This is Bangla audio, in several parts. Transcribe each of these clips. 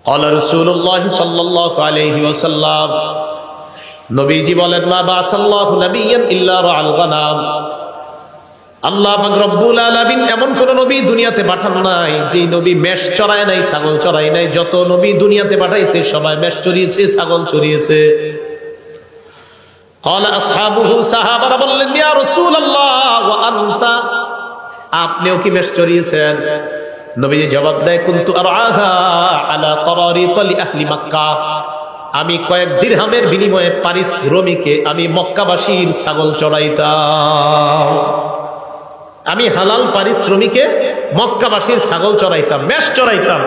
ক্বালা রাসূলুল্লাহ সাল্লাল্লাহু আলাইহি ওয়াসাল্লাম, নবীজি বলেন, মা বাসাল্লাহু নাবিয়্যান ইল্লা রাআল গানাম। আল্লাহ পাক রব্বুল আলামিন এমন কোন নবী দুনিয়াতে পাঠান নাই যে নবী মেষ চড়ায় নাই, ছাগল চড়ায় নাই। যত নবী দুনিয়াতে পাঠাইছে সবাই মেষ চড়িয়েছে, ছাগল চড়িয়েছে। ক্বালা আসহাবুহু, সাহাবারা বললেন, ইয়া রাসূলুল্লাহ ওয়া আনতা, আপনিও কি মেষ চড়িয়েছেন? নবীজি জবাব দেয়, কুনতু আরআহা আলা তারারিত লি আহলি মক্কা, আমি কয়েক দিরহামের বিনিময়ে পারিশ্রমিকে আমি মক্কাবাসীর ছাগল চড়াইতাম। আমি হালাল পারিশ্রমিকে মক্কাবাসীর ছাগল চড়াইতাম, মেষ চড়াইতাম।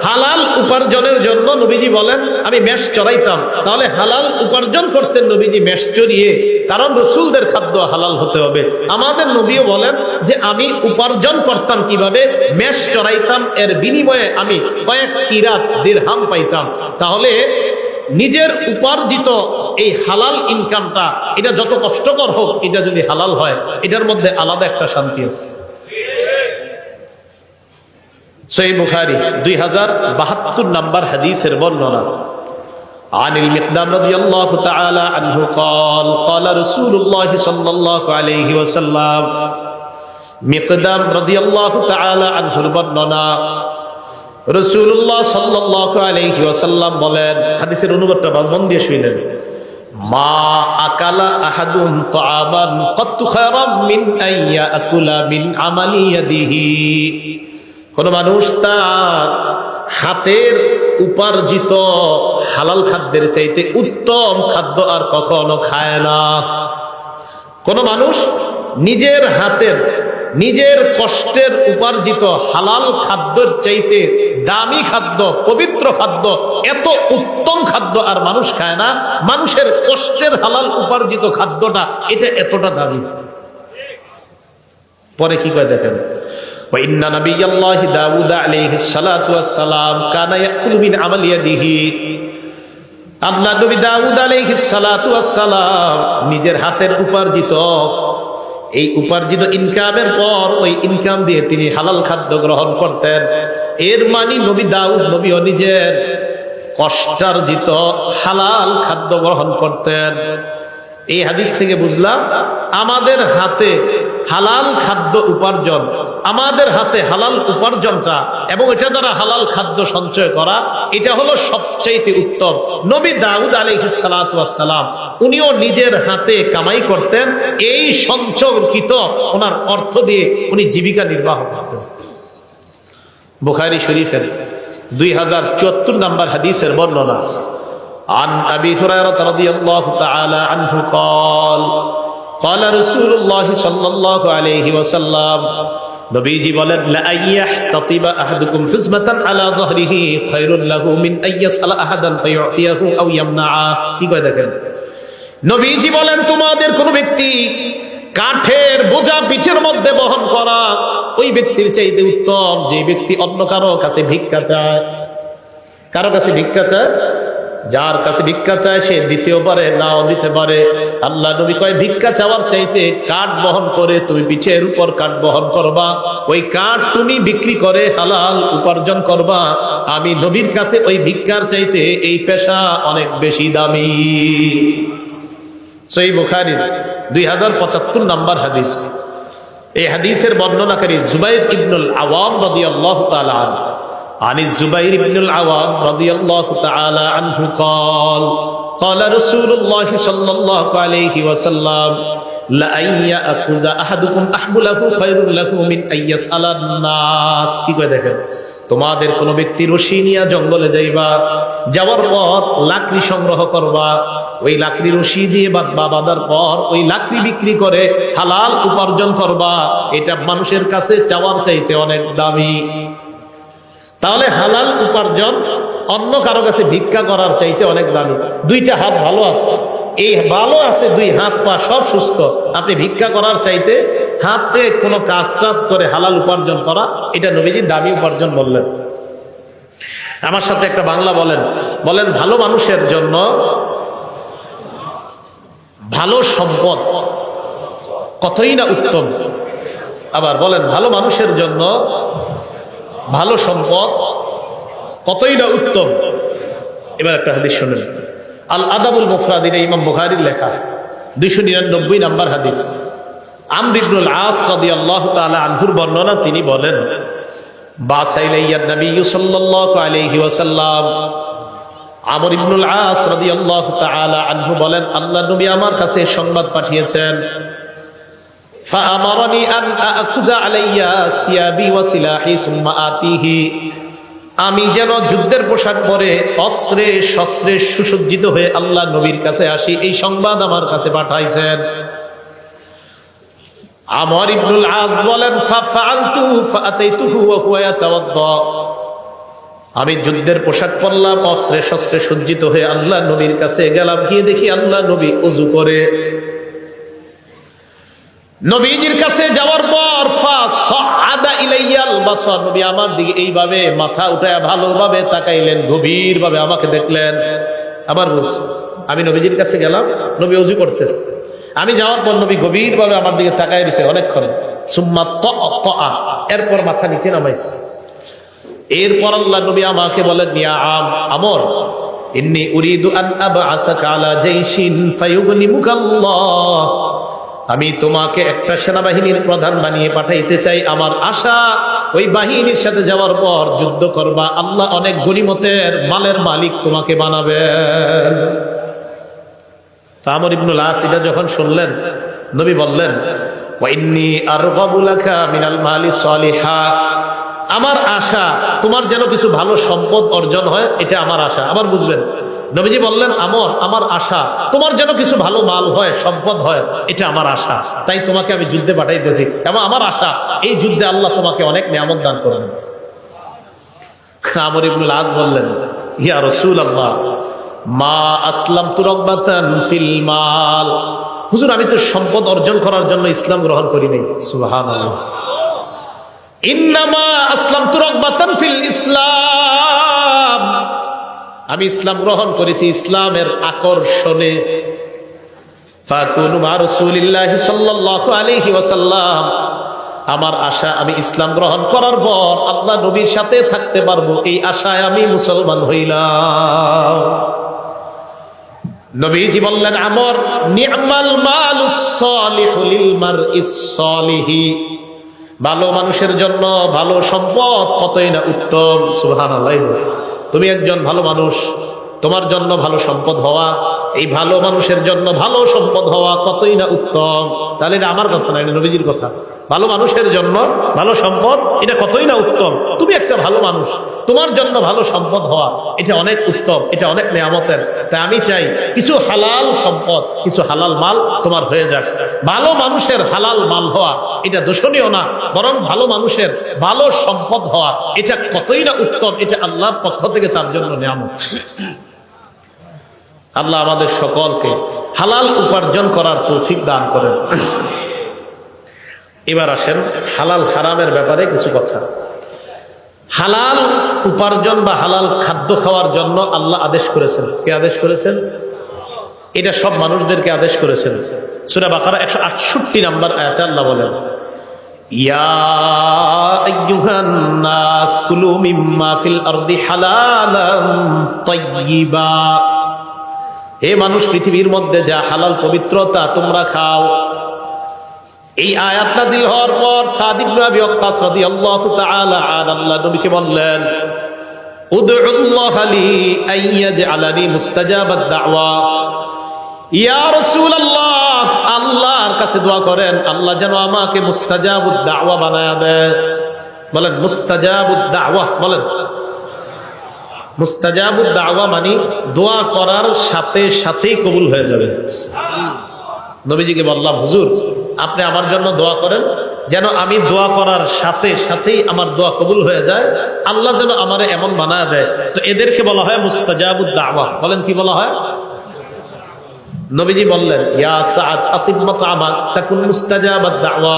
হালাল উপার্জনের জন্য নবীজি বলেন আমি মেষ চড়াইতাম। তাহলে হালাল উপার্জন করতেন নবীজি মেষ চড়িয়ে, কারণ রাসূলদের খাদ্য হালাল হতে হবে। আমাদের নবীও বলেন যে আমি উপার্জন করতাম কিভাবে, মেষ চড়াইতাম, এর বিনিময়ে আমি কয়েক কিরাত দিরহাম পাইতাম। তাহলে নিজের উপার্জিত এই হালাল ইনকামটা, এটা যত কষ্টকর হোক, এটা যদি হালাল হয়, এটার মধ্যে আলাদা একটা শান্তি আছে। সহিহ বুখারী 2072 নম্বর হাদিসের বর্ণনা। আনিল মিকদাম রাদিয়াল্লাহু তাআলা আনহু قال قال رسول الله صلى الله عليه وسلم, মিকদাম রাদিয়াল্লাহু তাআলা আনহুর বর্ণনা, রাসূলুল্লাহ সাল্লাল্লাহু আলাইহি ওয়াসাল্লাম বলেন, হাদিসের অনুবাদটা মন দিয়ে শুনেন, মা আকালা আহাদুন তাআমান ক্বাত্তু খায়রাম মিন আন ইয়াকুলা মিন আমালি ইয়াদিহি, কোন মানুষ তার হাতের উপার্জিত হালাল খাদ্যের চাইতে উত্তম খাদ্য আর কখনো খায় না। কোন মানুষ নিজের হাতের, নিজের কষ্টের উপার্জিত হালাল খাদ্যের চাইতে দামি খাদ্য, পবিত্র খাদ্য, এত উত্তম খাদ্য আর মানুষ খায় না। মানুষের কষ্টের হালাল উপার্জিত খাদ্যটা এটা এতটা দামি। পরে কি কয় দেখেন, وإن نبي الله داود عليه الصلاة والسلام كان يأكل من عمل يده, আল্লাহ নবী দাউদ আলাইহিস সালাতু ওয়াস সালাম নিজের হাতের উপার্জিত, এই উপার্জিত ইনকামের পর ওই ইনকাম দিয়ে তিনি হালাল খাদ্য গ্রহণ করতেন। এর মানে নবী দাউদ নবীও নিজের কষ্টার্জিত হালাল খাদ্য গ্রহণ করতেন। এই হাদিস থেকে বুঝলাম আমাদের হাতে হালাল খাদ্য উপার্জন, আমাদের হাতে হালাল উপার্জনটা এবং এটা দ্বারা হালাল খাদ্য সঞ্চয় করা, এটা হলো সবচেয়ে উত্তম। নবী দাউদ আলাইহিস সালাতু ওয়াস সালাম উনিও নিজের হাতে কামাই করতেন, এই সঞ্চয়কৃত ওনার অর্থ দিয়ে উনি জীবিকা নির্বাহ করতেন। বুখারী শরীফের 2074 নম্বর হাদিসের বর্ণনা। عن أبي هريرة رضي الله تعالى عنه قال قال رسول الله صلى الله عليه وسلم, নবীজি বলেন, লা আইয়াহতাতিবা আহাদুকুম হুজমাতান আলা যহরিহি খায়রুল লাহু মিন আইয়াসআলা আহাদান ফায়ুতিয়াহু আও ইয়ামনাআ। কি কয় দেখেন, নবীজি বলেন তোমাদের কোন ব্যক্তি কাঠের বোঝা পিঠের মধ্যে বহন করা ওই ব্যক্তির চাইতে উত্তম যে ব্যক্তি অন্য কারো কাছে ভিক্ষা চায়। কারো কাছে ভিক্ষা চায়, যার কাছে ভিক্ষা চায় সে দিতেও পারে, নাও দিতে পারে। আল্লাহ নবী কয় ভিক্ষা চাওয়ার চাইতে কাঠ বহন করে তুমি পিঠের উপর কাঠ বহন করবা, ওই কাঠ তুমি বিক্রি করে হালাল উপার্জন করবা। আমি নবীর কাছে ওই ভিক্ষার চাইতে এই পেশা অনেক বেশি দামি। সহিহ বুখারী 2075 নম্বর হাদিস। এই হাদিসের বর্ণনাকারী জুবাইর ইবনুল আওয়াম রাদিয়াল্লাহু তাআলা আনহু। عن الزبير بن العوام رضي الله تعالى عنه قال قال رسول الله صلى الله عليه وسلم لأن يأخذ أحدكم أحبله خير له من أن يسأل الناس। কি কয় দেখেন, তোমাদের কোন ব্যক্তি রশি নিয়ে জঙ্গলে যাইবা, যাওয়ার পর লাকড়ি সংগ্রহ করবা, ওই লাকড়ি রশি দিয়ে বাঁধার পর ওই লাকড়ি বিক্রি করে হালাল উপার্জন করবা, এটা মানুষের কাছে চাওয়ার চাইতে অনেক দামি। তাহলে হালাল উপার্জন অন্য কারো কাছে ভিক্ষা করার চাইতে অনেক দামি। দুইটা হাত ভালো আছে, এই ভালো আছে, দুই হাত পা সব সুস্থ, আপনি ভিক্ষা করার চাইতে হাতে কোনো কাজ টাজ করে হালাল উপার্জন করা, এটা নবীজি দামি উপার্জন বললেন। আমার সাথে একটা বাংলা বলেন, বলেন ভালো মানুষের জন্য ভালো সম্পদ কতই না উত্তম। আবার বলেন ভালো মানুষের জন্য ভালো সম্পদ কতই না উত্তম। এবার একটা হাদিস শুনেন, আল আদাবুল মুফরাদিন, ইমাম বুখারীর লেখা 299 নম্বর হাদিস। আমর ইবনুল আস রাদিয়াল্লাহু তাআলা আনহুর বর্ণনা, তিনি বলেন, বাসাইলাইয়ান নবী সাল্লাল্লাহু আলাইহি ওয়াসাল্লাম, আমর ইবনুল আস রাদিয়াল্লাহু তাআলা আনহু বলেন, আল্লাহ নবী আমার কাছে সংবাদ পাঠিয়েছেন, ফাআমারানি আন আকুযা আলাইয়া সিয়াবি ওয়া সিলাহি সুম্মা আতিহি, আমি যেন যুদ্ধের পোশাক পরে অস্ত্রে শস্ত্রে সুসজ্জিত হয়ে আল্লাহ নবীর কাছে আসি, এই সংবাদ আমার কাছে পাঠাইছেন। আমর ইবনুল আস বলেন, ফাফআলতু ফাআতাইতুহু ওয়া হুয়া ইয়াতাওয়াদ্দা, আমি যুদ্ধের পোশাক পরলাম, অস্ত্রে শস্ত্রে সজ্জিত হয়ে আল্লাহ নবীর কাছে গেলাম, গিয়ে দেখি আল্লাহ নবী ওযু করে। নবীজির কাছে যাওয়ার পর ফাসআদা ইলাইয়াল বাসার, নবী আমার দিকে এইভাবে মাথা উঠায়া ভালোভাবে তাকাইলেন, গভীরভাবে আমাকে দেখলেন। আবার বলছি, আমি নবীজির কাছে গেলাম, নবী ওযু করতেছে, আমি যাওয়ার পর নবী গভীরভাবে আমার দিকে তাকায় দিয়েছে অনেকক্ষণ। সুম্মা তাআ, এরপর মাথা নিচে নামাইছে। এরপর আল্লাহ নবী আমাকে বলেন, ইয়া আমর, ইন্নী উরিদু আন আবআসাকা আলা জাইশিন ফায়ুগনিমুকাল্লাহ, আমি তোমাকে একটা সেনাবাহিনীর প্রধান বানিয়ে পাঠাইতে চাই। আমার আশা ওই বাহিনীর সাথে যাওয়ার পর যুদ্ধ করবা, আল্লাহ অনেক গনিমতের মালের মালিক তোমাকে বানাবেন। আমর ইবনুল আস এটা যখন শুনলেন, নবী বললেন, ওয়া ইন্নী আরগাবু লাকা মিনাল মালি সালিহা, আমার আশা তোমার যেন কিছু ভালো সম্পদ অর্জন হয়, এটা আমার আশা। আবার বুঝবেন, নবীজি বললেন, আমর, আমার আশা তোমার যেন কিছু ভালো মাল হয়, সম্পদ হয়, এটা আমার আশা, তাই তোমাকে আমি যুদ্ধে পাঠাইতেছি, এবং আমার আশা এই যুদ্ধে আল্লাহ তোমাকে অনেক নিয়ামত দান করবেন। আমর ইবনুল আস বললেন, ইয়া রাসূলুল্লাহ, মা আসলামতু রাগবাতান ফিল মাল, হুজুর আমি তো সম্পদ অর্জন করার জন্য ইসলাম গ্রহণ করি নাই। সুবহানাল্লাহ। ইন্নামা আসলামতু রাগবাতান ফিল ইসলাম, আমি ইসলাম গ্রহণ করেছি ইসলামের আকর্ষণে। ফাকুনু মা রাসূলিল্লাহি সাল্লাল্লাহু আলাইহি ওয়াসাল্লাম, আমার আশা আমি ইসলাম গ্রহণ করার পর আল্লাহ নবীর সাথে থাকতে পারবো, এই আশায় আমি মুসলমান হইলাম। নবীজি বললেন, আমর, নি'মাল মালুস সালিহু লিল মারইস সালিহি, ভালো মানুষের জন্য ভালো সম্পদ কতই না উত্তম। সুবহানাল্লাহ। তুমি একজন ভালো মানুষ, তোমার জন্য ভালো সম্পদ হওয়া, এই ভালো মানুষের জন্য ভালো সম্পদ হওয়া কতই না উত্তম। তাহলে এটা আমার কথা না, এটা নবীজির কথা। ভালো মানুষের জন্য ভালো সম্পদ, এটা কতই না উত্তম। তুমি একটা ভালো মানুষ, তোমার জন্য ভালো সম্পদ হওয়া, এটা অনেক উত্তম, এটা অনেক নেয়ামতের। তাই আমি চাই কিছু হালাল সম্পদ, কিছু হালাল মাল তোমার হয়ে যাক। ভালো মানুষের হালাল মাল হওয়া এটা দোষণীয় না, বরং ভালো মানুষের ভালো সম্পদ হওয়া এটা কতই না উত্তম, এটা আল্লাহর পক্ষ থেকে তার জন্য নেয়ামত। আল্লাহ আমাদের সকলকে হালাল উপার্জন করার তৌফিক দান করেন। এবার আসেন হালাল হারামের ব্যাপারে কিছু কথা। হালাল উপার্জন বা হালাল খাদ্য খাওয়ার জন্য আল্লাহ আদেশ করেছেন। কে আদেশ করেছেন? এটা সব মানুষদেরকে আদেশ করেছেন। সূরা বাকারা 168 নম্বর আয়াতে আল্লাহ বলেন, ইয়া আইয়ুহান নাস কুলু মিম্মা ফিল আরদি হালালান তাইয়্যিবা, হে মানুষ, পৃথিবীর মধ্যে যা হালাল পবিত্রতা তোমরা খাও। এই আয়াত নাযিল হওয়ার পর সাদ ইবনে আবি ওয়াক্কাস রাদিয়াল্লাহু তাআলা আনহু আল্লাহ নবীকে বললেন, উদউল্লাহ লি আইয়াজআলানি মুস্তাজাবাদ দাওয়া, ইয়া রাসূলুল্লাহ, আল্লাহর কাছে দোয়া করেন আল্লাহ যেন আমাকে মুস্তাজাবুদ দাওয়া বানায় দেয়। বলেন মুস্তাজাবুদ দাওয়া, বলেন। মুস্তাজাবুদ দাওয়া মানে দোয়া করার সাথে সাথেই কবুল হয়ে যাবে। নবীজিকে বললাম, হুজুর আপনি আমার জন্য দোয়া করেন, যেন আমি দোয়া করার সাথে সাথেই আমার দোয়া কবুল হয়ে যায়, আল্লাহ যেন আমারে এমন বানায় দেয়। তো এদেরকে বলা হয় মুস্তাজাবুদ দাওয়া। বলেন কি বলা হয়? নবীজি বললেন, ইয়া সাআদ আতিব মাতআমাক তাকুন মুস্তাজাবাদ দাওয়া,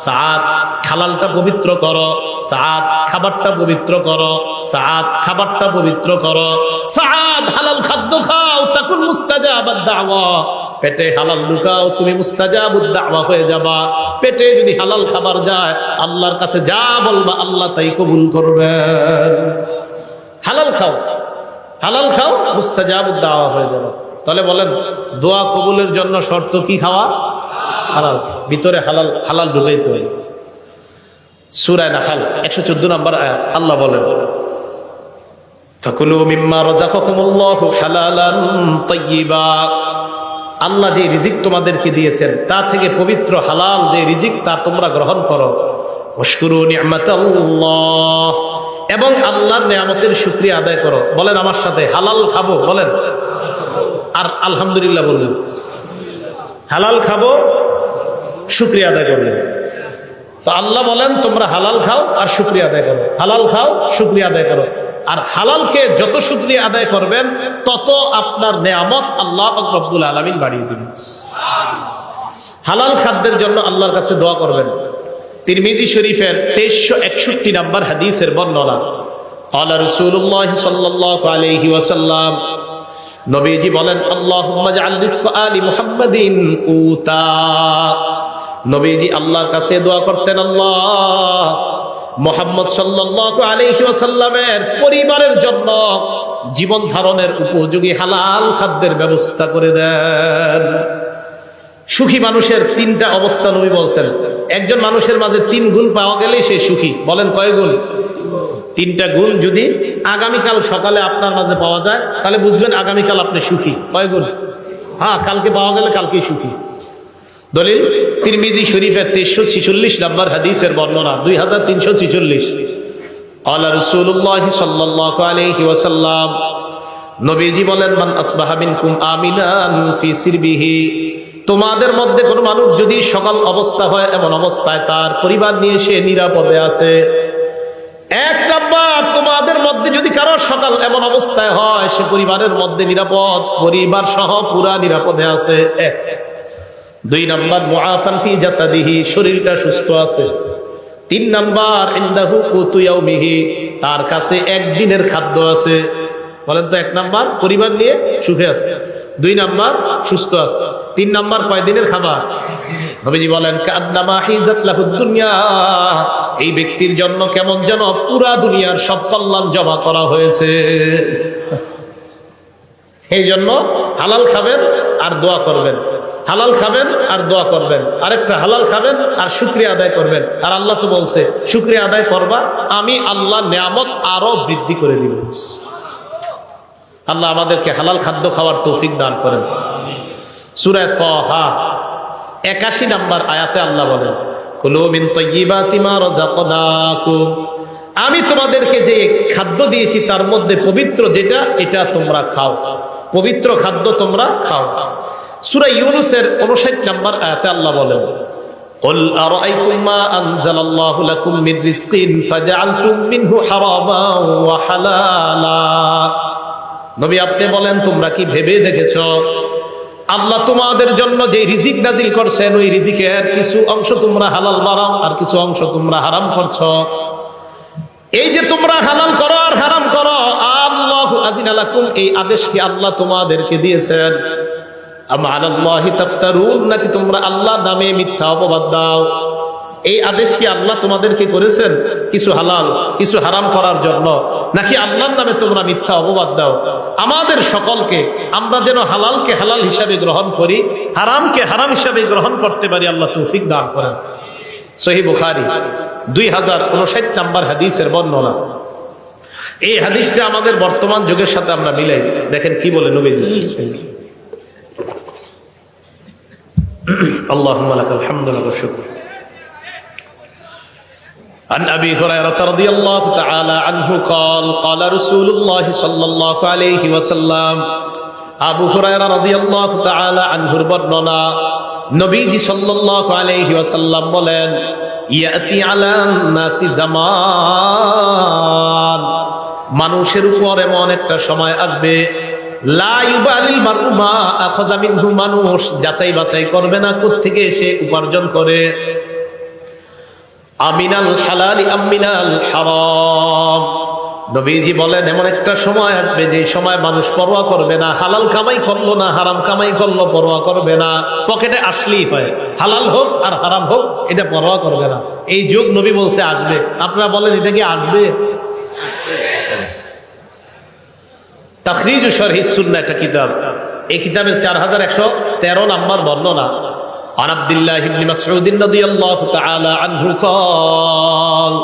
সাআদ হালালটা পবিত্র করো, সাআদ খাবারটা পবিত্র করো, সাআদ খাবারটা পবিত্র করো, সাআদ হালাল খাদ্য খাও, তাকুন মুস্তাজাবাদ দাওয়া, পেটে হালাল লুকাও, তুমি মুস্তাজাবুদ দাওয়া হয়ে যাবা। পেটে যদি হালাল খাবার যায়, আল্লাহর কাছে যা বলবা আল্লাহ তাই কবুল করবেন। হালাল খাও, হালাল খাও, মুস্তাজাবুদ দাওয়া হয়ে যাবে। তাহলে বলেন, দোয়া কবুলের জন্য শর্ত কি? খাওয়া হালাল, ভিতরে হালাল হালাল ঢুকাইতে হয়। সূরা নাহল 114 নম্বর আয়াত আল্লাহ বলেন, ফাকুলু মিম্মা রাযাকাকুমুল্লাহু হালালান তাইয়্যিবা। আল্লাহ যে রিজিক তোমাদেরকে দিয়েছেন তা থেকে পবিত্র হালাল যে রিজিক তা তোমরা গ্রহণ করো। ওয়াশকুরু নি'মাতাল্লাহ, এবং আল্লাহর নিয়ামতের শুকরিয়া আদায় করো। বলেন আমার সাথে, হালাল খাবো, বলেন, আর আলহামদুলিল্লাহ বললেন। হালাল খাবো, শুকরিয়া আদায় করবেন। তো আল্লাহ বলেন তোমরা হালাল খাও আর শুকরিয়া আদায় করো, হালাল খাও, শুকরিয়া আদায় করো। আর হালালকে যত শুকরিয়া আদায় করবেন তত আপনার নেয়ামত আল্লাহ রব্বুল আলামিন বাড়িয়ে দিবেন। হালাল খাদ্যের জন্য আল্লাহর কাছে দোয়া করবেন। তিরমিজি শরীফের 2361 নম্বর হাদিসের বর্ণনা, ক্বালা রাসূলুল্লাহ সাল্লাল্লাহু আলাইহি ওয়াসাল্লাম, নবীজি বলেন, আল্লাহুম্মা জাআল রিজকা আলি মুহাম্মাদিন কুতা। নবীজি আল্লাহর কাছে দোয়া করতেন, আল্লাহ মুহাম্মদ সাল্লাল্লাহু আলাইহি ওয়াসাল্লামের পরিবারের জন্য জীবন ধারণের উপযোগী হালাল খাদ্যের ব্যবস্থা করে দেন। সুখী মানুষের তিনটা অবস্থা নবী বলছেন। একজন মানুষের মাঝে 3 গুণ পাওয়া গেলেই সে সুখী। বলেন কয় গুণ? 3টা গুণ যদি আগামীকাল সকালে আপনার মাঝে পাওয়া যায় তাহলে বুঝবেন আগামীকাল আপনি সুখী। কয় গুণ? হ্যাঁ, কালকে পাওয়া গেলে কালকেই সুখী। দলিল তিরমিজি শরীফের 346 নম্বর হাদিসের বর্ণনা, 2346। ক্বালা রাসূলুল্লাহ সাল্লাল্লাহু আলাইহি ওয়াসাল্লাম, নবীজি বলেন, মান আসবাহা মিনকুম আমিনান ফি সিরবিহি। তোমাদের মধ্যে কোন মানুষ যদি সকাল অবস্থা হয় এমন অবস্থায় তার পরিবার নিয়ে সে নিরাপদে আছে। 1 নাম্বার, তোমাদের মধ্যে যদি কারো সকাল এমন অবস্থায় হয় সে পরিবারের মধ্যে নিরাপদ, পরিবার সহ পুরা নিরাপদে আছে। 1। 2 নাম্বার, মুআফান ফি জাসাদিহি, শরীরটা সুস্থ আছে। 3 নাম্বার, ইনদাহু কুতু ইয়াউমিহি, তার কাছে একদিনের খাদ্য আছে। বলেন তো, 1 নাম্বার পরিবার নিয়ে সুখে আছে, 2 নাম্বার সুস্থ আছে, 3 নাম্বার কয়দিনের খাবার? নবীজি বলেন, কান্নামা হিজাত লাহুদ দুনিয়া, এই ব্যক্তির জন্য কেমন যেন পুরা দুনিয়ার সব কল্যাণ জমা করা হয়েছে। এই জন্য হালাল খাবেন আর দোয়া করবেন, হালাল খাবেন আর দোয়া করবেন। আরেকটা, হালাল খাবেন আর শুকরিয়া আদায় করবেন। আর আল্লাহ তো বলছে শুকরিয়া আদায় করবা, আমি আল্লাহ নিয়ামত আরো বৃদ্ধি করে দিব। আল্লাহ আমাদেরকে হালাল খাদ্য খাওয়ার তৌফিক দান করেন। সূরা তাহা 81 নম্বর আয়াতে আল্লাহ বলেন, কুলু মিন তাইয়্যিবাতি মা রাযাকনাকুম, আমি তোমাদেরকে যে খাদ্য দিয়েছি তার মধ্যে পবিত্র যেটা, এটা তোমরা খাও, পবিত্র খাদ্য তোমরা খাও। সূরা ইউনূসের 59 নম্বর আয়াতে আল্লাহ বলেন, কুল আরাআইতুম মা আনজালাল্লাহু লাকুম মিন রিজকিন ফাজআলতুম মিনহু হারামান ওয়া হালালা। নবী আপনি বলেন, তোমরা কি ভেবে দেখেছো আল্লাহ তোমাদের জন্য যে রিজিক নাজিল করছেন ওই রিজিকের কিছু অংশ তোমরা হালাল বানাও আর কিছু অংশ তোমরা হারাম করছো। এই যে তোমরা হালাল করো আর হারাম করো, আল্লাহু আযিনা লাকুম, এই আদেশ কি আল্লাহ তোমাদেরকে দিয়েছেন? আম আলাল্লাহি তাফতারুন, নাকি তোমরা আল্লাহর নামে মিথ্যা অপবাদ দাও? এই আদেশ কি আল্লাহ তোমাদেরকে করেছেন কিছু হালাল কিছু হারাম করার জন্য, নাকি আল্লাহর নামে তোমরা মিথ্যা অপবাদ দাও? আমাদের সকলকে আমরা যেন হালালকে হালাল হিসাবে গ্রহণ করি, হারামকে হারাম হিসাবে গ্রহণ করতে পারি, আল্লাহ তৌফিক দান করেন। সহিহ বুখারী 2059 নম্বর হাদিসের বর্ণনা। এই হাদিসটা আমাদের বর্তমান যুগের সাথে আমরা মিলাই দেখেন কি বলে নবীজি। আল্লাহুম্মা লাকাল হামদু ওয়া শুকর। عن أبي هريرة رضي الله تعالى عنه قال قال رسول الله صلى الله عليه وسلم, আবু হুরায়রা রাদিয়াল্লাহু তাআলা আনহুর বর্ণনা, নবীজি সাল্লাল্লাহু আলাইহি ওয়াসাল্লাম বলেন, ইয়াতি আলান নাসি জামান, মানুষের উপর এমন একটা সময় আসবে, লা ইউবালিল মারউ মা আখাযা মিনহু, মানুষ যাচাই বাছাই করবে না কোত্থেকে সে উপার্জন করে, আমিনাল হালালি আমিনাল হারাম। নবীজি বলেন এমন একটা সময় আসবে যে সময় মানুষ পরোয়া করবে না, হালাল কামাই করলো না হারাম কামাই করলো পরোয়া করবে না, পকেটে আসলেই হয়, হালাল হোক আর হারাম হোক এটা পরোয়া করবে না। এই যুগ নবী বলছে আসবে। আপনারা বলেন এটা কি আসবে? তাখরিজু শরহি সুন্নাহ একটা কিতাব। এই কিতাবের 4113 নম্বর বর্ণনা। আন আব্দুল্লাহ ইবনে মাসউদ রাদিয়াল্লাহু তাআলা আনহু قال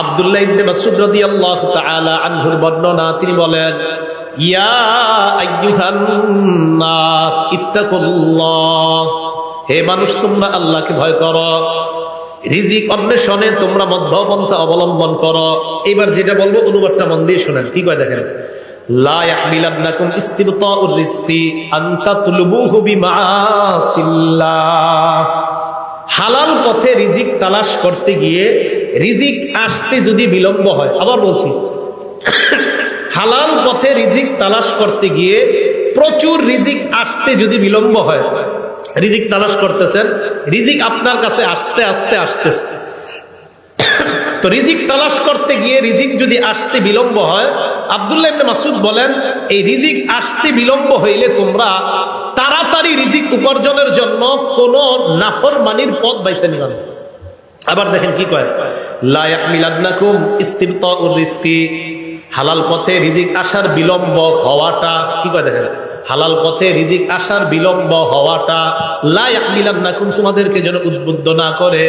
আব্দুল্লাহ ইবনে মাসউদ রাদিয়াল্লাহু তাআলা আনহুর বর্ণনা, তিনি বলেন, ইয়া আইয়ুহান নাস ইত্তাকুল্লাহ, হে মানুষ তোমরা আল্লাহকে ভয় করো, রিজিক অন্বেষণে তোমরা মধ্যপন্থা অবলম্বন করো। এবার যেটা বলবো অনুবাদটা মন দিয়ে শুনেন, কি কয় দেখেন। লা ইয়াহমিলান্নাকুম ইস্তিবতাউর রিজকি আন তাতলুবুহু বিমাআসিল্লাহ। হালাল পথে রিজিক তালাশ করতে গিয়ে রিজিক আসতে যদি বিলম্ব হয়, আবার বলছি, হালাল পথে রিজিক তালাশ করতে গিয়ে প্রচুর রিজিক আসতে যদি বিলম্ব হয়, রিজিক তালাশ করতেছেন, রিজিক আপনার কাছে আস্তে আস্তে আসতেছে, তো রিজিক তালাশ করতে গিয়ে রিজিক যদি আসতে বিলম্ব হয়, আব্দুল্লাহ ইবনে মাসউদ বলেন, এই রিজিক আসতে বিলম্ব হইলে তোমরা তাড়াতাড়ি রিজিক উপার্জনের জন্য কোন নাফরমানির পথ বাইছে নিবা না। আবার দেখেন কি কয়, লা ইয়াহমিলান্নাকুম ইস্তিবতাউর রিজকি, হালাল পথে রিজিক আসার বিলম্ব হওয়াটা, কি কয় দেখেন, হালাল পথে রিজিক আসার বিলম্ব হওয়াটা লা ইয়াহমিলান্নাকুম, তোমাদেরকে যেন উদ্বুদ্ধ না করে,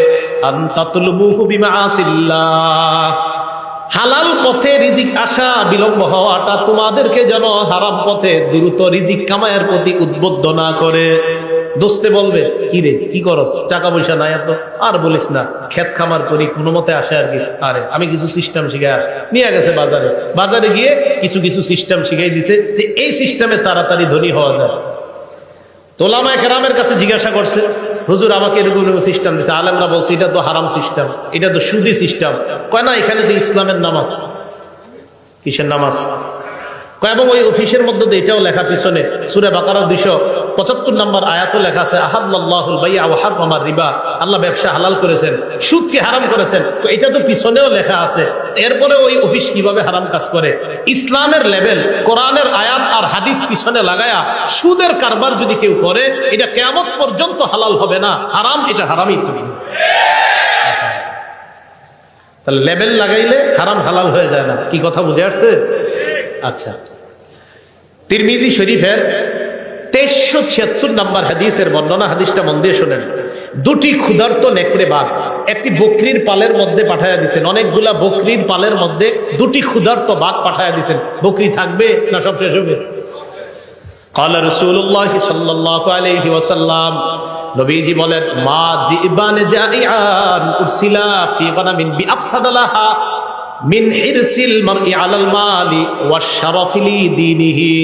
আন তাতলুবুহু বিমাআসিল্লাহ, হালাল পথে রিজিক আসা বিলম্ব হওয়াটা তোমাদেরকে যেন হারাম পথে দ্রুত রিজিক কামায়ের প্রতি উদ্বুদ্ধ না করে। দোস্তে বলবে, কি রে কি করস, টাকা পয়সা নাই এত, আর বলিস না, ক্ষেত খামার করি কোনো মতে আসে আর কি। আরে আমি কিছু সিস্টেম শিখে নিয়ে গেছে বাজারে, বাজারে গিয়ে কিছু কিছু সিস্টেম শিখাই দিছে যে এই সিস্টেমে তাড়াতাড়ি ধনী হওয়া যায়। ওলামায়ে কেরামের কাছে জিজ্ঞাসা করছে, হুজুর আমাকে এরকম সিস্টেম দিছে, আলেমরা বলছে এটা তো হারাম সিস্টেম, এটা তো সুদি সিস্টেম। কয় না, এখানে তো ইসলামের নামাজ। কিসের নামাজ? এবং ওই অফিসের মধ্যে এটাও লেখা, পিছনে সূরা বাকারা 275 নম্বর আয়াতও লেখা আছে, আহাল্লাহুল বাই'a ওয়া হারামার রিবা, আল্লাহ ব্যবসা হালাল করেছেন, সুদকে হারাম করেছেন। তো এটা তো পিছনেও লেখা আছে, এরপরে ওই অফিস কিভাবে হারাম কাজ করে? ইসলামের লেভেল, কোরআনের আয়াত আর হাদিস পিছনে লাগায়া সুদের কারবার যদি কেউ করে, এটা কিয়ামত পর্যন্ত হালাল হবে না, হারাম, এটা হারামই থাকবে। তাহলে লেভেল লাগাইলে হারাম হালাল হয়ে যায় না। কি কথা বুঝে আসছে? আচ্ছা, তিরমিজি শরীফের 2376 নম্বর হাদিসের বর্ণনা, হাদিসটা মন দিয়ে শোনেন। দুটি ক্ষুধার্ত নেকড়ে বাঘ একটি বকরির পালের মধ্যে পাঠায়া দিয়েছেন, অনেকগুলা বকরির পালের মধ্যে দুটি ক্ষুধার্ত বাঘ পাঠায়া দিয়েছেন। বকরি থাকবে না সব শেষ হবে? ক্বালা রাসূলুল্লাহ সাল্লাল্লাহু আলাইহি ওয়াসাল্লাম, নবীজি বলেন, মা যিবান জাইআন উরসিলা ফি গানামিন বিআফসাদালাহা মিন হিরসিল মারই আলাল মালি ওয়াশ শারাফি লিদীনিহি।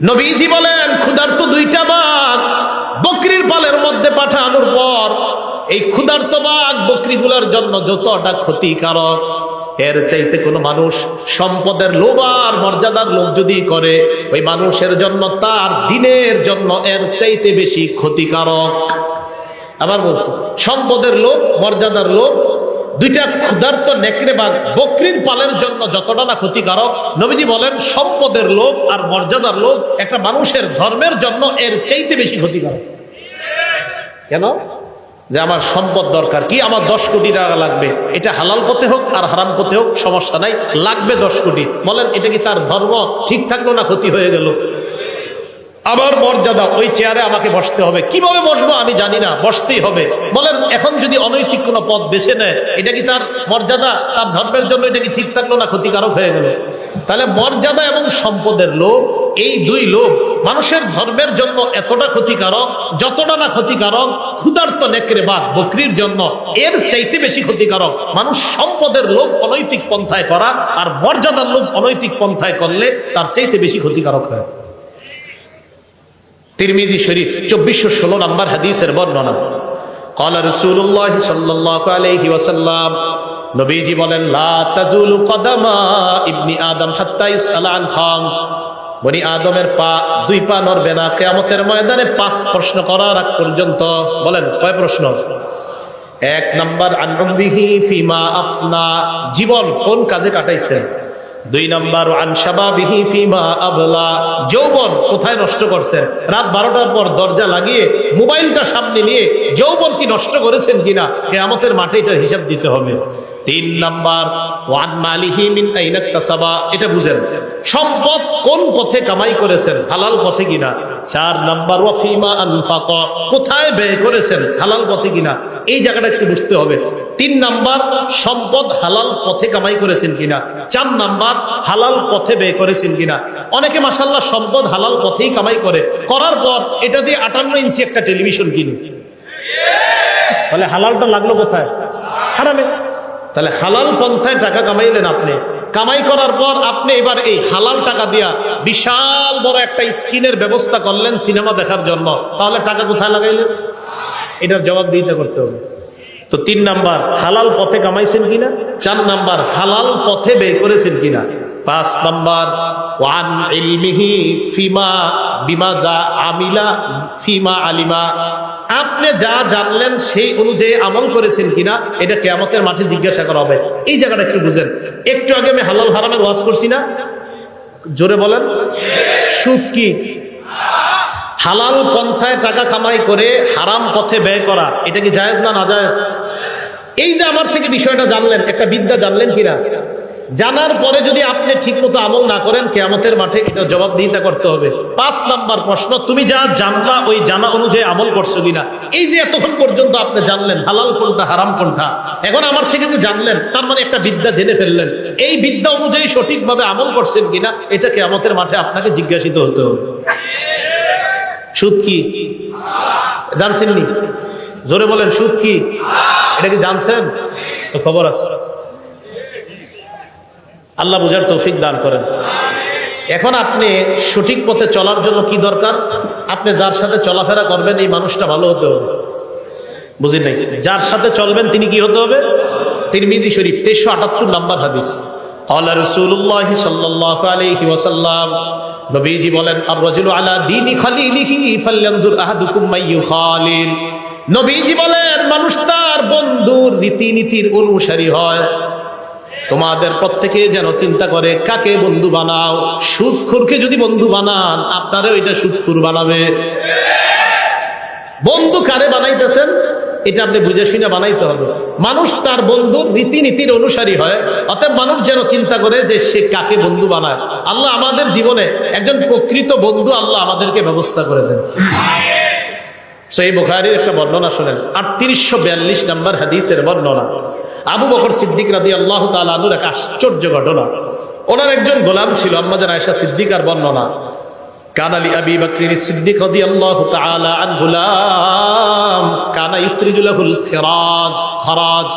নবীজি বলেন, ক্ষুধার্ত দুইটা বাঘ বকরির পালের মধ্যে পাঠানোর পর এই ক্ষুধার্ত বাঘ বকরিগুলোর জন্য যতটা ক্ষতিকারক, এর চাইতে কোনো মানুষ সম্পদের লোভ আর মর্যাদার লোভ যদি করে, ওই মানুষের জন্য, তার দিনের জন্য এর চাইতে বেশি ক্ষতিকারক। আবার বলছি, সম্পদের লোভ, মর্যাদার লোভ, দুইটা ক্ষুধার্ত নেকড়ে বাঘ বকরির পালের জন্য যতটা না ক্ষতিকারক, নবীজি বলেন সম্পদের লোভ আর মর্যাদার লোভ একটা মানুষের ধর্মের জন্য এর চাইতে বেশি ক্ষতিকারক। কেন? যে আমার সম্পদ দরকার, কি আমার 10 কোটি টাকা লাগবে, এটা হালাল পথে হোক আর হারাম পথে হোক সমস্যা নাই, লাগবে 10 কোটি। বলেন এটা কি তার ধর্ম ঠিক থাকলো না ক্ষতি হয়ে গেল? আবার মর্যাদা, ওই চেয়ারে আমাকে বসতে হবে, কিভাবে বসবো আমি জানি না, বসতেই হবে। বলেন এখন যদি অনৈতিক কোনো পথ বেছে নেয়, এটা কি তার মর্যাদা, তার ধর্মের জন্য এটা কি ঠিক থাকলো না ক্ষতিকারক হয়ে গেল? তাহলে মর্যাদা এবং সম্পদের লোভ, এই দুই লোভ মানুষের ধর্মের জন্য এতটা ক্ষতিকারক, যতটা না ক্ষতিকারক ক্ষুধার্ত নেকড়ে বাঘ বকরির জন্য এর চাইতে বেশি ক্ষতিকারক মানুষ সম্পদের লোভ অনৈতিক পন্থায় করা, আর মর্যাদার লোভ অনৈতিক পন্থায় করলে তার চাইতে বেশি ক্ষতিকারক হয়। তিরমিজি শরীফ 2416 নম্বর হাদিসের বর্ণনা। ক্বালা রাসূলুল্লাহ সাল্লাল্লাহু আলাইহি ওয়াসাল্লাম, নবীজি বলেন, লা তাজুলু কদামা ইবনি আদম হাত্তা ইউসআলা আন খামস, বনি আদমের পা, দুই পা নড়বে না কিয়ামতের ময়দানে 5 প্রশ্ন করার আগ পর্যন্ত। বলেন কয় প্রশ্ন? 1 নাম্বার, আন উমরিহি ফিমা আফনা, জীবন কোন কাজে কাটাইছেন। 2 নাম্বার, আন শাবাবিহি ফিমা আবলা, যৌবন কোথায় নষ্ট করছেন। রাত 12টার পর দরজা লাগিয়ে মোবাইলটা সামনে নিয়ে যৌবন কি নষ্ট করেছেন কিনা, কিয়ামতের মাঠে এটার হিসাব দিতে হবে। 3 নাম্বার ওয়ান মালিহি মিন আইনা ইকতাসাবা, এটা বুঝেন সম্পদ কোন পথে কামাই করেছেন, হালাল পথে কিনা। 4 নাম্বার ওয়া ফিমা আনফাকা, কোথায় ব্যয় করেছেন, হালাল পথে কিনা, এই জায়গাটা একটু বুঝতে হবে। 3 নাম্বার সম্পদ হালাল পথে কামাই করেছেন কিনা। 4 নাম্বার হালাল পথে ব্যয় করেছেন কিনা। অনেকে মাশাআল্লাহ সম্পদ হালাল পথেই কামাই করে, করার পর এটা দিয়ে 58 ইঞ্চি একটা টেলিভিশন কিনে, তাহলে হালালটা লাগলো কোথায়? হারামে। তাহলে হালাল পন্থায় টাকা কামাইলেন আপনি, কামাই করার পর আপনি এবার এই হালাল টাকা দিয়া বিশাল বড় একটা স্ক্রিনের ব্যবস্থা করলেন সিনেমা দেখার জন্য, তাহলে টাকা কোথায় লাগাইলেন? এটার জবাব দিতে করতে হবে। তো 3 নাম্বার হালাল পথে কামাইছেন কিনা, 4 নাম্বার হালাল পথে ব্যয় করেছেন কিনা, 5 নাম্বার ওয়ান ইলমিহি ফিমা বিমা যা আমিলা ফিমা আলিমা, আপনি যা জানলেন সেই অনুযায়ী আমল করেছেন কিনা, এটা কিয়ামতের মাঠে জিজ্ঞাসা করা হবে। এই জায়গাটা একটু বুঝেন। একটু আগে আমি হালাল হারামের ওয়াজ করছি না, জোরে বলেন। সুদ কি? হালাল পন্থায় টাকা কামাই করে হারাম পথে ব্যয় করা, এটা কি জায়েজ না নাজায়েজ? এই যে আমার থেকে বিষয়টা জানলেন, একটা বিদ্যা জানলেন কিনা, জানার পরে যদি আপনি ঠিক মতো আমল না করেন, কিয়ামতের মাঠে এটা জবাবদিহিতা করতে হবে। 5 নাম্বার প্রশ্ন, তুমি যা জানলা ওই জানা অনুযায়ী আমল করছো কিনা। এই যে এতক্ষণ পর্যন্ত আপনি জানলেন হালাল কোনটা হারাম কোনটা, এখন আমার থেকে যে জানলেন তার মানে একটা বিদ্যা জেনে ফেললেন, এই বিদ্যা অনুযায়ী সঠিকভাবে আমল করছেন কিনা, এটা কিয়ামতের মাঠে আপনাকে জিজ্ঞাসিত হতে হবে। সুদ কি জানছেন নি? জোরে বলেন, সুদ কি? এটা কি জানছেন? তো খবর আছে। আল্লাহ বুঝার তৌফিক দান করেন। এখন আপনি সঠিক পথে চলার জন্য কি দরকার? আপনি যার সাথে চলাফেরা করবেন এই মানুষটা ভালো হতে হবে। বুঝেন নাই? যার সাথে চলবেন তিনি কি হতে হবে? তিরমিজি শরীফ 1378 নাম্বার হাদিস, ক্বালা রাসূলুল্লাহ সাল্লাল্লাহু আলাইহি ওয়াসাল্লাম, নবীজি বলেন, আর রাজুলু আলা দীনি খালিলিহি ফালয়ানজুর আহাদুকুম মাইয়ু খালিল। নবীজি বলেন, মানুষ তার বন্ধুর রীতিনীতির অনুসারী হয়। তোমাদের প্রত্যেকে যেন চিন্তা করে কাকে বন্ধু বানাও। সুদখোরকে যদি বন্ধু বানান, আপনারও এটা সুদখোর বানাবে। বন্ধু কারে বানাইতেছেন এটা আপনি বুঝে শুনে বানাইতে হবে। মানুষ তার বন্ধুর রীতিনীতির অনুসারী হয়, অতএব মানুষ যেন চিন্তা করে যে সে কাকে বন্ধু বানায়। আল্লাহ আমাদের জীবনে একজন প্রকৃত বন্ধু আল্লাহ আমাদেরকে ব্যবস্থা করে দেন। সহিহ বুখারীর একটা বর্ণনা শুনেন, 3842 নাম্বার হাদিসের বর্ণনা। আবু বকর সিদ্দিক রাদিয়াল্লাহু তাআলা আনহুর এক আশ্চর্য ঘটনা। ওনার একজন গোলাম ছিল, আম্মা জান আয়েশা সিদ্দিকার বর্ণনা, কানা লি আবি বকর সিদ্দিক রাদিয়াল্লাহু তাআলা আন গুলাম কানা ইখরিজু লাহুল খরাজ।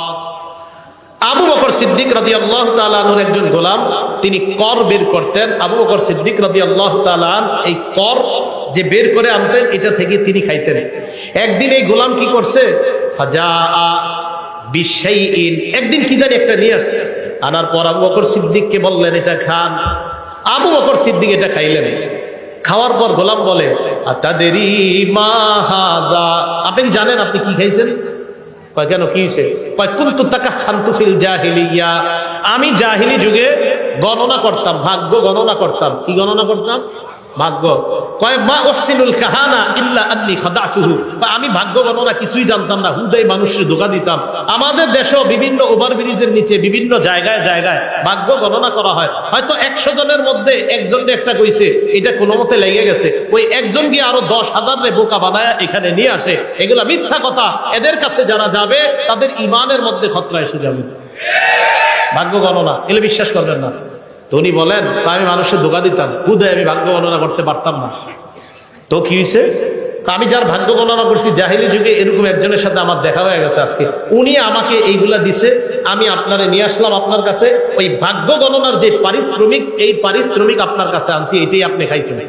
আবু বকর সিদ্দিক রাদিয়াল্লাহু তাআলা আনহুর একজন গোলাম, তিনি কর বের করতেন। আবু বকর সিদ্দিক রাদিয়াল্লাহু তাআলা এই কর যে বের করে আনতেন, এটা থেকে তিনি খাইতেন। একদিন এই গোলাম কি করছে, ফাজাআ বিশাইইন, একদিন কি জানি একটা নিয়ে আসছে। আনার পর আবু বকর সিদ্দিককে বললেন এটা খান। আবু বকর সিদ্দিক এটা খাইলেন। খাওয়ার পর গোলাম বলে, আতাদেরি মা হাযা, আপনি কি জানেন আপনি কি খাইছেন? কয় কেন, কি হয়েছে? কয় কুনতু তাকাখানতু ফিল জাহিলিয়া, আমি জাহিলি যুগে গণনা করতাম, ভাগ্য গণনা করতাম। কি গণনা করতাম? ভাগ্য। কয় মা উহসিনুল কাহানা ইল্লা আন্নী খাদাতুহু, আমি ভাগ্য গণনা কিছুই জানতাম না, হুদাই মানুষের ধোঁকা দিতাম। আমাদের দেশেও বিভিন্ন ওভারব্রিজের নিচে বিভিন্ন জায়গায় জায়গায় ভাগ্য গণনা করা হয়। হয়তো 100 জনের মধ্যে একজনকে একটা কইছে, এটা কোনো মতে লেগে গেছে, ওই একজন গিয়ে আরো 10,000 রে বোকা বানায় এখানে নিয়ে আসে। এগুলা মিথ্যা কথা। এদের কাছে যারা যাবে তাদের ইমানের মধ্যে খতরা এসে যাবে। ভাগ্য গণনা এগুলো বিশ্বাস করবেন না। তো উনি বলেন, আমি মানুষের ধোঁকা দিতাম, হুদায় আমি ভাগ্য গণনা করতে পারতাম না। তো কি হয়েছে? আমি যার ভাগ্য গণনা করছি জাহিলি যুগে, এরকম একজনের সাথে আমার দেখা হয়ে গেছে আজকে, উনি আমাকে এইগুলা দিছে, আমি আপনারে নিয়ে আসলাম আপনার কাছে। ওই ভাগ্য গণনার যে পারিশ্রমিক, এই পারিশ্রমিক আপনার কাছে আনছি, এটাই আপনি খাইছেন।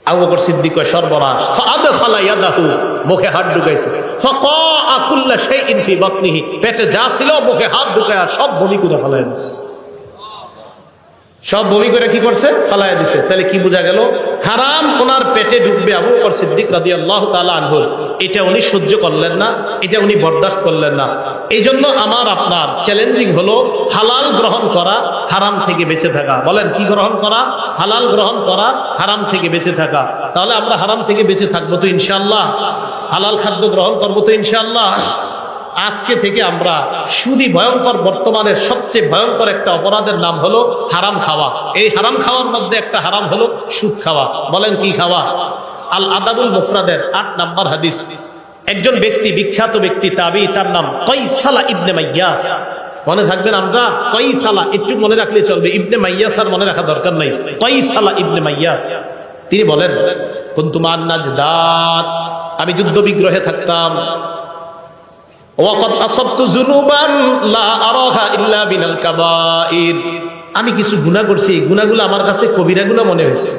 আবু বকর সিদ্দিক কয়, সর্বনাশ। ফাআদখালা ইয়াদাহু, মুখে হাত ঢুকাইছে। ফাকাআ কুল্লা শাইইন ফি বাতনিহি, পেটে যা ছিল মুখে হাত ঢুকায়া সব বমি করে ফেলায় দিছে। সব বমি করে কি করছে? ফালায়া দিছে। তাহলে কি বোঝা গেল? হারাম ওনার পেটে ঢুকবে আবু বকর সিদ্দিক রাদিয়াল্লাহু তাআলা আনহু, এটা উনি সহ্য করলেন না, এটা উনি বরদাস্ত করলেন না। এই জন্য আমার আপনার চ্যালেঞ্জিং হলো হালাল গ্রহণ করা, হারাম থেকে বেঁচে থাকা। বলেন, কি গ্রহণ করা? হালাল গ্রহণ করা, হারাম থেকে বেঁচে থাকা। তাহলে আমরা হারাম থেকে বেঁচে থাকবো তো ইনশাআল্লাহ। হালাল খাদ্য গ্রহণ করবো তো ইনশাআল্লাহ। আজকে থেকে আমরা সুদী ভয়ঙ্কর, বর্তমানের সবচেয়ে ভয়ঙ্কর একটা অপরাধের নাম হলো হারাম খাওয়া। এই হারাম খাওয়ার মধ্যে একটা হারাম হলো সুদ খাওয়া। বলেন কি খাওয়া? আল আদাবুল মুফরাদের ৮ নম্বর হাদিস, একজন ব্যক্তি, বিখ্যাত ব্যক্তি তাবি, তার নাম কয়সালা ইবনে মাইয়াস। মনে থাকবেন, আমরা কয়সালা একটু মনে রাখলে চলবে, ইবনে মাইয়াস আর মনে রাখা দরকার নাই। কয়সালা ইবনে মাইয়াস তিনি বলেন, কুনতু মান নাজদাত, আমি যুদ্ধ বিগ্রহে থাকতাম। ওয়াকাদ আসাবতু যুনুবান লা আরাহা ইল্লা বিনাল কাবাইর, আমি কিছু গুনাহ করছি, এই গুনাহগুলো আমার কাছে কবিরা গুনাহ মনে হয়েছে।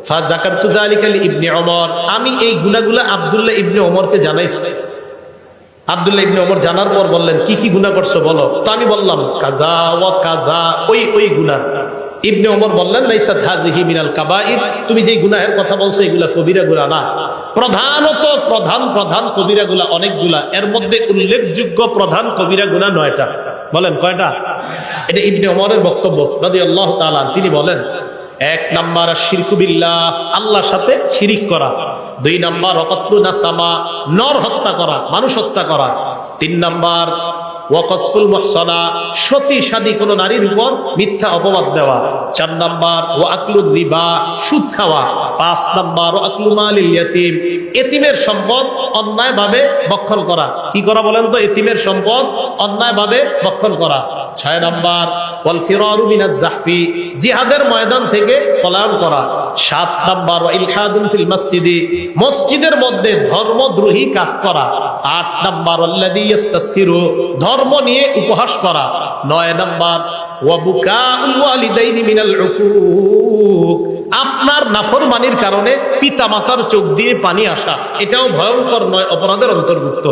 ফাযাকারতু যালিকা লিইবনে ওমর, আমি এই গুনাহগুলো আব্দুল্লাহ ইবনে ওমরকে জানাইছি। আব্দুল্লাহ ইবনে ওমর জানার পর বললেন, কি কি গুনাহ করছো বলো। তো আমি বললাম কাজা ওয়া কাজা, ওই গুনাহ। ইবনে ওমর বললেন, লাইসাত হাযিহি মিনাল কাবাইর, তুমি যে গুনাহের কথা বলছো এগুলা কবিরা গুনাহ না। প্রধানত প্রধান কবিরা গুনাহ অনেকগুলা, এর মধ্যে উল্লেখযোগ্য প্রধান কবিরা গুনাহ 9টা। বলেন কয়টা? এটা ইবনে ওমরের বক্তব্য রাদিয়াল্লাহু তাআলা। তিনি বলেন, 1 নাম্বার শিরকু বিল্লাহ, আল্লাহর সাথে শিরিক করা। 2 নাম্বার ওয়াকাতলু নাসামা, নর হত্যা করা, মানুষ হত্যা করা। 3 নাম্বার ওয়াকসফুল মুহসানা, সতী সাদী কোন নারীর উপর মিথ্যা অপবাদ দেওয়া। 4 নাম্বার ওয়াকলুর রিবা, সুদ খাওয়া। 5 নাম্বার ওয়াকলু মালিল ইয়াতীম, এতিমের সম্পদ অন্যায়ভাবে ভক্ষণ করা। কি করা বলেন তো? এতিমের সম্পদ অন্যায়ভাবে ভক্ষণ করা। 6 নাম্বার ওয়াল ফিরারু মিনাজ জাহফি, জিহাদের ময়দান থেকে পলায়ন করা। 7 নাম্বার ওয়া ইলহাদুন ফিল মসজিদি, মসজিদের মধ্যে ধর্মদ্রোহী কাজ করা। 8 নাম্বার আল্লাযী ইস্তাসখিরু, ধর্ম নিয়ে উপহাস করা। 9 নাম্বার ওয়া বুকাউল ওয়ালিদাইনি মিনাল উকুক, আপনার নাফরমানির কারণে পিতামাতার চোখ দিয়ে পানি আসা, এটাও ভয়ঙ্কর 9 অপরাধের অন্তর্ভুক্ত।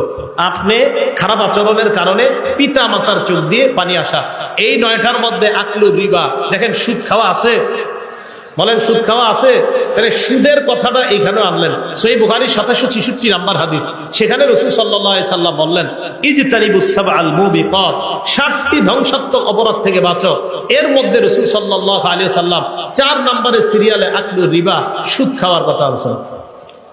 আপনি খারাপ আচরণের কারণে পিতামাতার চোখ দিয়ে পানি আসা। এই 9টার মধ্যে আকলু রিবা, দেখেন সুদ খাওয়া আছে। বলেন সুদ খাওয়া আছে? তাহলে সুদের কথাটা এইখানে আনলেন। সহিহ বুখারী 766 নাম্বার হাদিস, সেখানে রাসূল সাল্লাল্লাহু আলাইহি সাল্লাম বললেন, ইজতানিবুস সাবআল মুবিকাত, 7টি ধ্বংসাত্মক অপরাধ থেকে বাঁচো। এর মধ্যে রাসূল সাল্লাল্লাহু আলাইহি সাল্লাম 4 নম্বরে সিরিয়ালে আকলু রিবা, সুদ খাওয়ার কথা বলেছেন।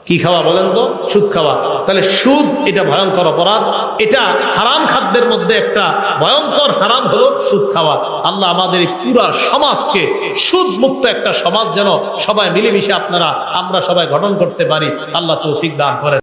কি খাওয়া বলেন তো? সুদ খাওয়া। তাহলে সুদ এটা ভয়ঙ্কর অপরাধ, এটা হারাম খাদ্যের মধ্যে একটা ভয়ঙ্কর হারাম হলো সুদ খাওয়া। আল্লাহ আমাদের পুরা সমাজকে সুদ মুক্ত একটা সমাজ যেন সবাই মিলেমিশে আমরা সবাই গঠন করতে পারি, আল্লাহ তৌফিক দান করেন।